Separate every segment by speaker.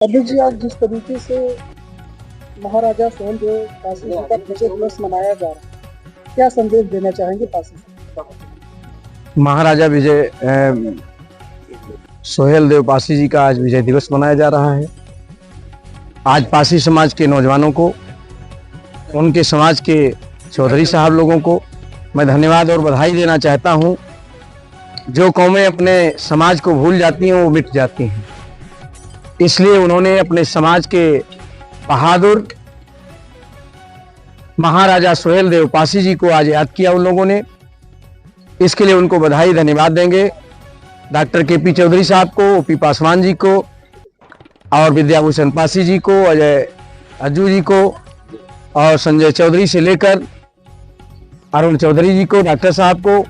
Speaker 1: अभी जी आज जिस तरीके से महाराजा सोहेलदेव पासी जी का विजय दिवस मनाया जा रहा है, क्या संदेश देना चाहेंगे पासी जी?
Speaker 2: महाराजा सोहेलदेव पासी जी का आज विजय दिवस मनाया जा रहा है। आज पासी समाज के नौजवानों को, उनके समाज के चौधरी साहब लोगों को मैं धन्यवाद और बधाई देना चाहता हूं। जो कौमें अपने समाज को भूल जाती हैं वो मिट जाती हैं, इसलिए उन्होंने अपने समाज के बहादुर महाराजा सोहेलदेव पासी जी को आज याद किया उन लोगों ने। इसके लिए उनको बधाई धन्यवाद देंगे। Doctor KP. चौधरी साहब को, ओ.पी. पासवान जी को और विद्याभूषण पासी जी को, अजय अज्जू जी को और संजय चौधरी से लेकर अरुण चौधरी जी को, डॉक्टर साहब को,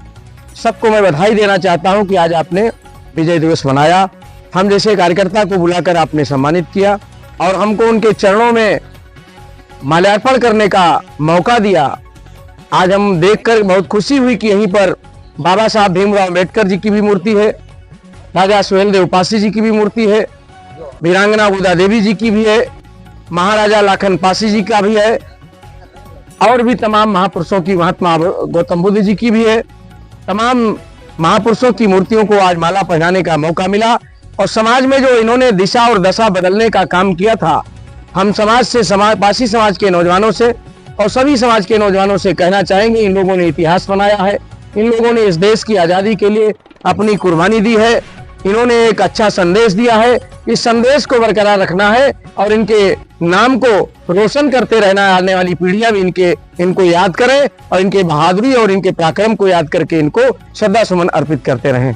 Speaker 2: सबको मैं बधाई देना चाहता हूं कि आज आपने विजय दिवस मनाया। हम जैसे कार्यकर्ता को बुलाकर आपने सम्मानित किया और हमको उनके चरणों में माल्यार्पण करने का मौका दिया। आज हम देखकर बहुत खुशी हुई कि यहीं पर बाबा साहब भीमराव अम्बेडकर जी की भी मूर्ति है, राजा सोहेलदेव पासी जी की भी मूर्ति है, वीरांगना गोदा देवी जी की भी है, महाराजा लाखन पासी जी का भी है और भी तमाम महापुरुषों की, महात्मा गौतम बुद्ध जी की भी है। तमाम महापुरुषों की मूर्तियों को आज माला पहनाने का मौका मिला और समाज में जो इन्होंने दिशा और दशा बदलने का काम किया था, हम समाज से, पासी समाज के नौजवानों से और सभी समाज के नौजवानों से कहना चाहेंगे, इन लोगों ने इतिहास बनाया है। इन लोगों ने इस देश की आज़ादी के लिए अपनी कुर्बानी दी है। इन्होंने एक अच्छा संदेश दिया है। इस संदेश को बरकरार रखना है और इनके नाम को रोशन करते रहना है। आने वाली पीढ़ियां भी इनको याद करें और इनके बहादुरी और इनके पराक्रम को याद करके इनको श्रद्धा सुमन अर्पित करते रहें।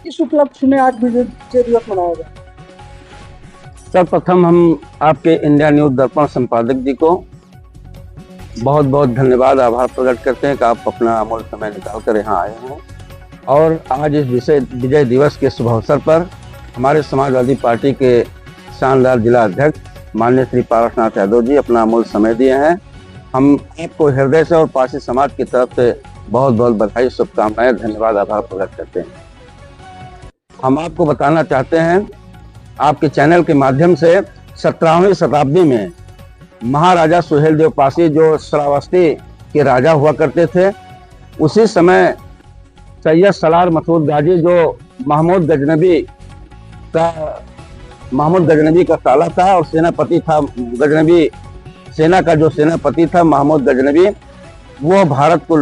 Speaker 1: इस उपलक्ष्य में आज विजय दिवस मनाया गया।
Speaker 3: सर्वप्रथम हम आपके इंडिया न्यूज दर्पण संपादक जी को बहुत बहुत धन्यवाद, आभार प्रकट करते हैं कि आप अपना अमूल्य समय निकाल कर यहाँ आए हैं और आज इस विजय दिवस के शुभ अवसर पर हमारे समाजवादी पार्टी के शानदार जिला अध्यक्ष माननीय श्री पारसनाथ यादव जी अपना अमूल्य समय दिए हैं। हम आपको हृदय से और पासी समाज की तरफ से बहुत बहुत बधाई, शुभकामनाएं, धन्यवाद, आभार प्रकट करते हैं। हम आपको बताना चाहते हैं आपके चैनल के माध्यम से 17वीं शताब्दी में महाराजा सोहेलदेव पासी जो श्रावस्ती के राजा हुआ करते थे, उसी समय सैयद सलार मसूद गाजी जो महमूद गजनबी का साला था और सेनापति था, गजनबी सेना का जो सेनापति था महमूद गजनबी, वो भारत को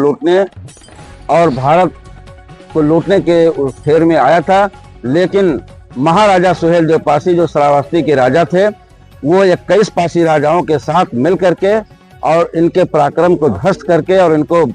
Speaker 3: लूटने के उस फेर में आया था। लेकिन महाराजा सोहेलदेव पासी जो श्रावस्ती के राजा थे, वो 21 पासी राजाओं के साथ मिल करके और इनके पराक्रम को ध्वस्त करके और इनको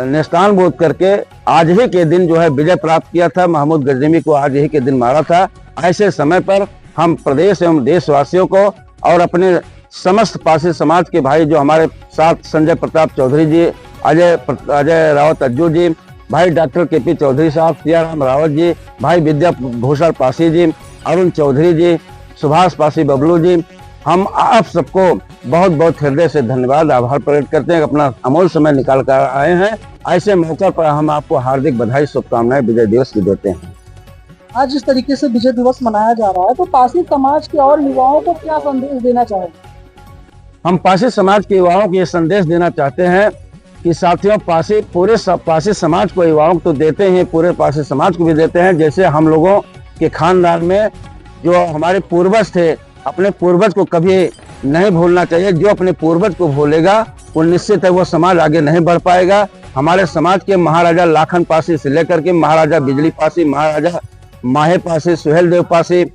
Speaker 3: नेस्तानबूद करके आज ही के दिन जो है विजय प्राप्त किया था। महमूद गजनबी को आज ही के दिन मारा था। ऐसे समय पर हम प्रदेश एवं देशवासियों को और अपने समस्त पासी समाज के भाई जो हमारे साथ संजय प्रताप चौधरी जी, अजय रावत अज्जू जी, भाई डॉक्टर के.पी. चौधरी साहब, सियाराम रावत जी, भाई विद्याभूषण पासी जी, अरुण चौधरी जी, सुभाष पासी बबलू जी, हम आप सबको बहुत बहुत हृदय से धन्यवाद, आभार प्रकट करते हैं। अपना अमूल्य समय निकाल कर आए हैं। ऐसे मौके पर हम आपको हार्दिक बधाई, शुभकामनाएं विजय दिवस की देते हैं।
Speaker 1: आज जिस तरीके से विजय दिवस मनाया जा रहा है, तो पासी समाज के और युवाओं को क्या संदेश देना चाहेंगे?
Speaker 3: हम पासी समाज के युवाओं को ये संदेश देना चाहते हैं कि साथियों, पूरे पासी समाज को, युवाओं को तो देते हैं, पूरे पासी समाज को भी देते हैं। जैसे हम लोगों के खानदान में जो हमारे पूर्वज थे, अपने पूर्वज को कभी नहीं भूलना चाहिए। जो अपने पूर्वज को भूलेगा वो निश्चित है वो समाज आगे नहीं बढ़ पाएगा। हमारे समाज के महाराजा लाखन पासी से लेकर के महाराजा बिजली पासी, महाराजा माहे पासी, सोहेलदेव पासी,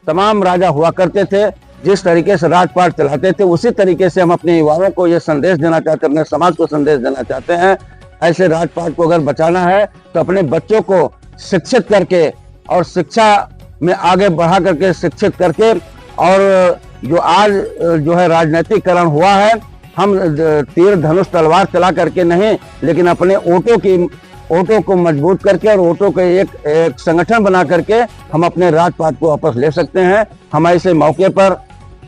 Speaker 3: तमाम राजा हुआ करते थे। जिस तरीके से राजपाट चलाते थे, उसी तरीके से हम अपने युवाओं को ये संदेश देना चाहते हैं, अपने समाज को संदेश देना चाहते हैं। ऐसे राजपाट को अगर बचाना है तो अपने बच्चों को शिक्षित करके और शिक्षा में आगे बढ़ा करके, शिक्षित करके, और जो आज जो है राजनीतिकरण हुआ है, हम तीर धनुष तलवार चला करके नहीं, लेकिन अपने ओटो को मजबूत करके और ओटो के एक संगठन बना करके हम अपने राजपाट को वापस ले सकते हैं। हम ऐसे मौके पर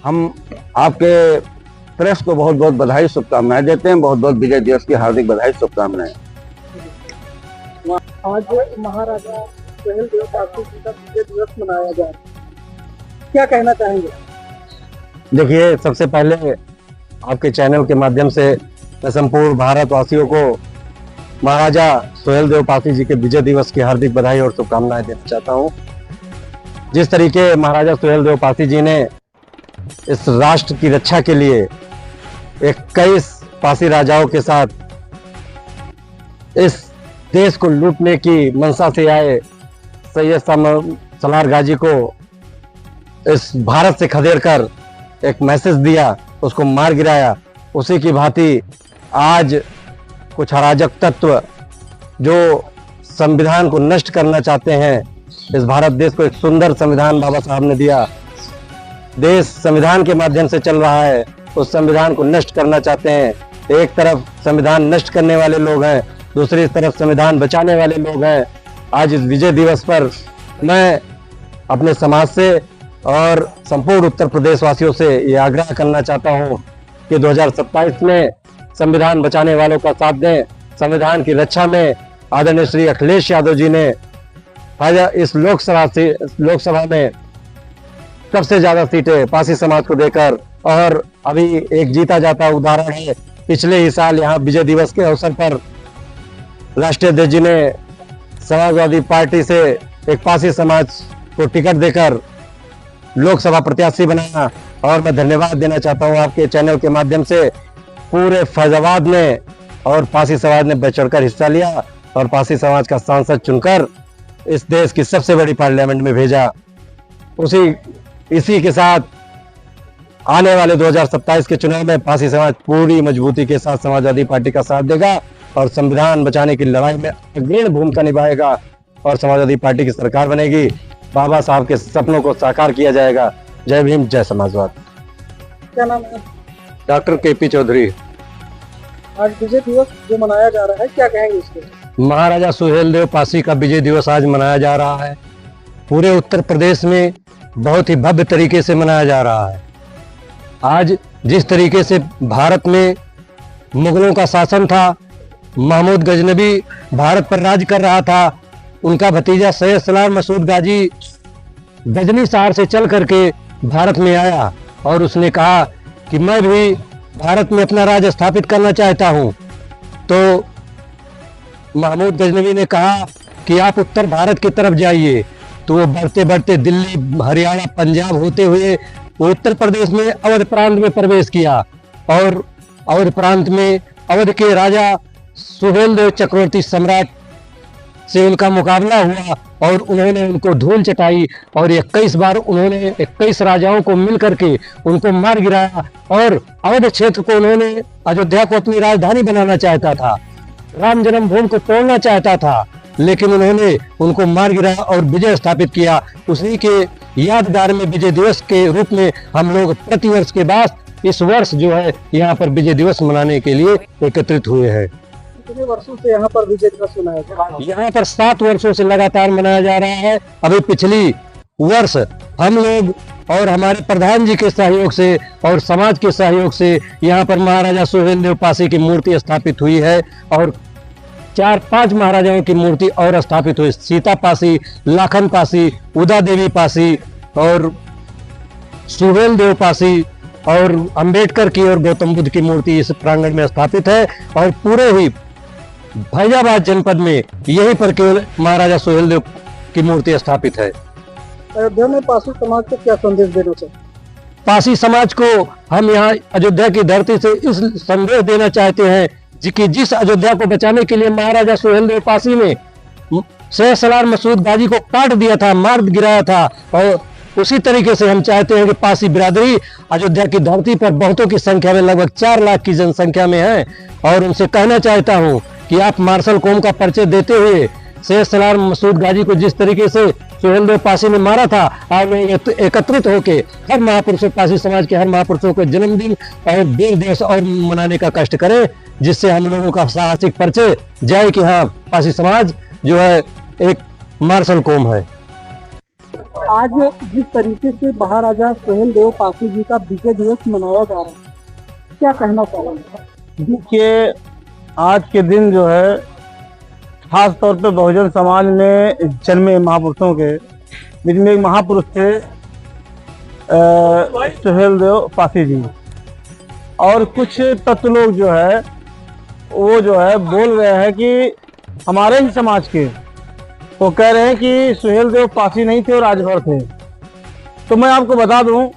Speaker 3: हम आपके प्रेस को बहुत बहुत बधाई, शुभकामनाएं देते हैं। बहुत बहुत विजय दिवस की हार्दिक बधाई, शुभकामनाएं।
Speaker 1: आज महाराजा सुहेल देव पासी जी का विजय दिवस मनाया जा रहा है, क्या कहना चाहेंगे?
Speaker 4: देखिए, सबसे पहले आपके चैनल के माध्यम से मैं संपूर्ण भारतवासियों को महाराजा सुहेल देव पासी जी के विजय दिवस की हार्दिक बधाई और शुभकामनाएं देना चाहता हूं। जिस तरीके महाराजा सुहेल देव पासी जी ने इस राष्ट्र की रक्षा के लिए 21 पासी राजाओं के साथ इस देश को लूटने की मंशा से आए सैयद सलार गाजी को इस भारत से खदेड़कर एक मैसेज दिया, उसको मार गिराया, उसी की भांति आज कुछ अराजक तत्व जो संविधान को नष्ट करना चाहते हैं, इस भारत देश को एक सुंदर संविधान बाबा साहब ने दिया, देश संविधान के माध्यम से चल रहा है, उस संविधान को नष्ट करना चाहते हैं। एक तरफ संविधान नष्ट करने वाले लोग हैं, दूसरी तरफ संविधान बचाने वाले लोग हैं। आज इस विजय दिवस पर मैं अपने समाज से और संपूर्ण उत्तर प्रदेश वासियों से ये आग्रह करना चाहता हूँ कि 2027 में संविधान बचाने वालों का साथ दें। संविधान की रक्षा में आदरणीय श्री अखिलेश यादव जी ने इस लोकसभा में सबसे ज्यादा सीटें पासी समाज को देकर, और अभी एक जीता जाता उदाहरण है, पिछले ही साल यहाँ विजय दिवस के अवसर पर राष्ट्रीय अध्यक्ष जी ने समाजवादी पार्टी से एक पासी समाज को टिकट देकर लोकसभा प्रत्याशी बनाया। और मैं धन्यवाद देना चाहता हूँ आपके चैनल के माध्यम से पूरे फैजाबाद में, और पासी समाज ने बढ़ चढ़कर हिस्सा लिया और पासी समाज का सांसद चुनकर इस देश की सबसे बड़ी पार्लियामेंट में भेजा। इसी के साथ आने वाले 2027 के चुनाव में पासी समाज पूरी मजबूती के साथ समाजवादी पार्टी का साथ देगा और संविधान बचाने की लड़ाई में अग्रणी भूमिका निभाएगा और समाजवादी पार्टी की सरकार बनेगी। बाबा साहब के सपनों को साकार किया जाएगा। जय भीम, जय समाजवाद।
Speaker 1: क्या नाम है?
Speaker 4: Doctor KP Chaudhary.
Speaker 1: आज विजय दिवस जो मनाया जा रहा है, क्या कहेंगे इसके?
Speaker 4: महाराजा सुहेल देव पासी का विजय दिवस आज मनाया जा रहा है। पूरे उत्तर प्रदेश में बहुत ही भव्य तरीके से मनाया जा रहा है। आज जिस तरीके से भारत में मुगलों का शासन था, महमूद गजनबी भारत पर राज कर रहा था, उनका भतीजा सैयद सलार मसूद गाजी गजनी शहर से चल करके भारत में आया और उसने कहा कि मैं भी भारत में अपना राज स्थापित करना चाहता हूं। तो महमूद गजनबी ने कहा कि आप उत्तर भारत की तरफ जाइए। तो वो बढ़ते बढ़ते दिल्ली, हरियाणा, पंजाब होते हुए वो उत्तर प्रदेश में अवध प्रांत में प्रवेश किया और अवध प्रांत में अवध के राजा सुहेल देव चक्रवर्ती सम्राट से उनका मुकाबला हुआ और उन्होंने उनको धूल चटाई और 21 बार उन्होंने 21 राजाओं को मिल करके उनको मार गिराया और अवध क्षेत्र को उन्होंने, अयोध्या को अपनी राजधानी बनाना चाहता था, राम जन्मभूमि को तोड़ना चाहता था, लेकिन उन्होंने उनको मार गिराया और विजय स्थापित किया। उसी के यादगार में विजय दिवस के रूप में हम लोग प्रतिवर्ष के बाद इस वर्ष जो है यहाँ पर विजय दिवस मनाने के लिए एकत्रित हुए हैं।
Speaker 1: कितने वर्षों से यहाँ पर विजय दिवस मनाया जा रहा है?
Speaker 4: यहाँ पर 7 वर्षों से लगातार मनाया जा रहा है। अभी पिछली वर्ष हम लोग और हमारे प्रधान जी के सहयोग से और समाज के सहयोग से यहाँ पर महाराजा सुहेल देव पासी की मूर्ति स्थापित हुई है और 4-5 महाराजाओं की मूर्ति और स्थापित हुई। सीता पासी, लाखन पासी, उदा देवी पासी और सुहेल देव पासी और अंबेडकर की और गौतम बुद्ध की मूर्ति इस प्रांगण में स्थापित है और पूरे ही फैजाबाद जनपद में यहीं पर केवल महाराजा सुहेल देव की मूर्ति स्थापित है।
Speaker 1: अयोध्या में पासी समाज को क्या संदेश देना चाहिए?
Speaker 4: पासी समाज को हम यहाँ अयोध्या की धरती से इस संदेश देना चाहते हैं कि जिस अयोध्या को बचाने के लिए महाराजा सुहेल देव पासी ने सैयद सलार मसूद गाजी को काट दिया था, मार गिराया था, और उसी तरीके से हम चाहते हैं कि पासी बिरादरी अयोध्या की धरती पर बहुतों की संख्या में लगभग 4 लाख की जनसंख्या में है और उनसे कहना चाहता हूं कि आप मार्शल कौम का परिचय देते हुए सैयद सलार मसूद गाजी को जिस तरीके से सुहेल देव पासी ने मारा था, आप एकत्रित होके हर महापुरुषों, पासी समाज के हर महापुरुषों को जन्मदिन और वीर दिवस और मनाने का कष्ट करें, जिससे हम लोगों का साहसिक परिचय जाए कि हाँ, पासी समाज जो है एक मार्शल कौम है।
Speaker 1: आज जिस तरीके से महाराजा सुहेल देव पासी जी का विजय दिवस मनाया जा रहा है, क्या कहना चाहेंगे?
Speaker 3: देखिए, आज के दिन जो है खास तौर पे बहुजन समाज में जन्मे महापुरुषों के बीच में एक महापुरुष थे सुहेलदेव पासी जी। और कुछ तत्व लोग जो है वो जो है बोल रहे हैं कि हमारे ही समाज के, वो कह रहे हैं कि सुहेलदेव पासी नहीं थे और राजभर थे। तो मैं आपको बता दूं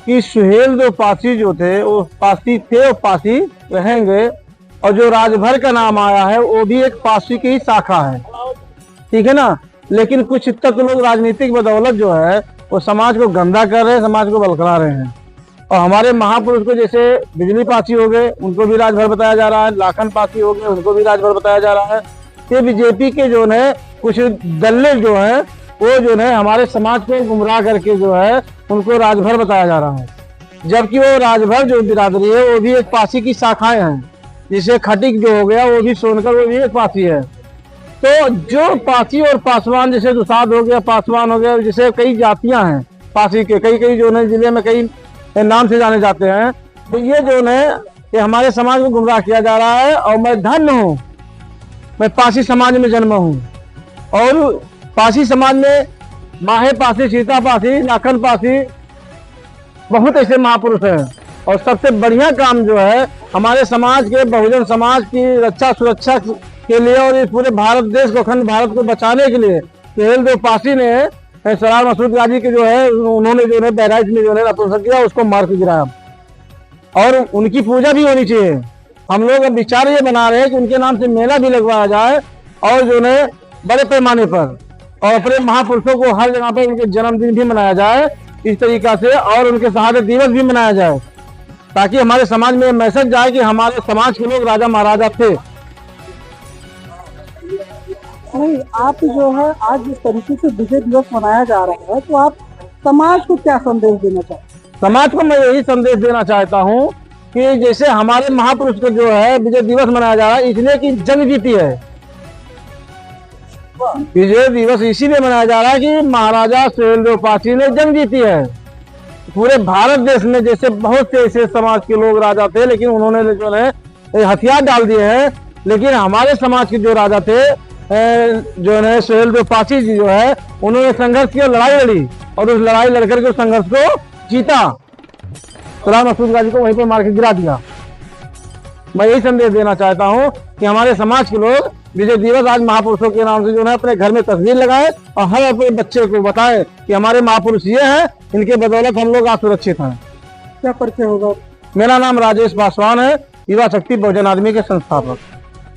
Speaker 3: कि सुहेलदेव पासी जो थे वो पासी थे और पासी रहेंगे, और जो राजभर का नाम आया है वो भी एक पासी की ही शाखा है, ठीक है ना। लेकिन कुछ तत्व लोग राजनीतिक बदौलत जो है वो समाज को गंदा कर रहे हैं, समाज को बलखला रहे हैं। और हमारे महापुरुष को जैसे बिजली पासी हो गए, उनको भी राजभर बताया जा रहा है, लाखन पासी हो गए, उनको भी राजभर बताया जा रहा है। ये बीजेपी के जो है कुछ दल्ले जो है वो जो है हमारे समाज को गुमराह करके जो है उनको राजभर बताया जा रहा है, जबकि वो राजभर जो बिरादरी है वो भी एक पासी की शाखाएं हैं। जैसे खटिक जो हो गया वो भी सोनकर, वो भी एक पासी है। तो जो पासी और पासवान, जैसे दुसाध हो गया, पासवान हो गया, जैसे कई जातियां हैं पासी के, कई कई जो है जिले में कई नाम से जाने जाते हैं। तो ये जो है ये हमारे समाज को गुमराह किया जा रहा है। और मैं धन्य हूँ, मैं पासी समाज में जन्मा हूँ, और पासी समाज में माहे पासी, सीता पासी, लाखन पासी, बहुत ऐसे महापुरुष हैं। और सबसे बढ़िया काम जो है हमारे समाज के, बहुजन समाज की रक्षा सुरक्षा के लिए और इस पूरे भारत देश को, अखंड भारत को बचाने के लिए सुहेलदेव पासी ने सरार मसूद गाजी के जो है उन्होंने जो है बहराइच में जो है नपुंसक किया, उसको मार के गिराया। और उनकी पूजा भी होनी चाहिए। हम लोग अब विचार ये बना रहे हैं कि उनके नाम से मेला भी लगवाया जाए, और जो है बड़े पैमाने पर, और अपने महापुरुषों को हर जगह पे उनके जन्मदिन भी मनाया जाए इस तरीका से, और उनके शहादत दिवस भी मनाया जाए, ताकि हमारे समाज में मैसेज जाए कि हमारे समाज के लोग राजा महाराजा थे।
Speaker 1: नहीं, आप जो है आज जिस तरीके से विजय दिवस मनाया जा रहा है, तो आप समाज को क्या संदेश देना चाहते हैं?
Speaker 3: समाज को मैं यही संदेश देना चाहता हूँ कि जैसे हमारे महापुरुष को जो है विजय दिवस मनाया जा रहा है इसलिए कि जंग जीती है। विजय दिवस इसीलिए मनाया जा रहा है कि महाराजा सुहेलदेव पासी ने जंग जीती है। पूरे भारत देश में जैसे बहुत से ऐसे समाज के लोग राजा थे, लेकिन उन्होंने जो है हथियार डाल दिए हैं। लेकिन हमारे समाज के जो राजा थे जो है सुहेलदेव पासी जी जो है उन्होंने संघर्ष किया, लड़ाई लड़ी, और उस लड़ाई लड़कर के उस संघर्ष को जीता। सरार मसूद गाजी को वहीं पर मार के गिरा दिया। मैं यही संदेश देना चाहता हूँ कि हमारे समाज के लोग विजय दिवस आज महापुरुषों के नाम से जो है अपने घर में तस्वीर लगाए, और हर अपने बच्चे को बताए कि हमारे महापुरुष ये हैं, इनके बदौलत हम लोग आज सुरक्षित हैं।
Speaker 1: क्या परिचय होगा?
Speaker 3: मेरा नाम राजेश पासवान है, युवा शक्ति बहुजन आदमी के संस्थापक।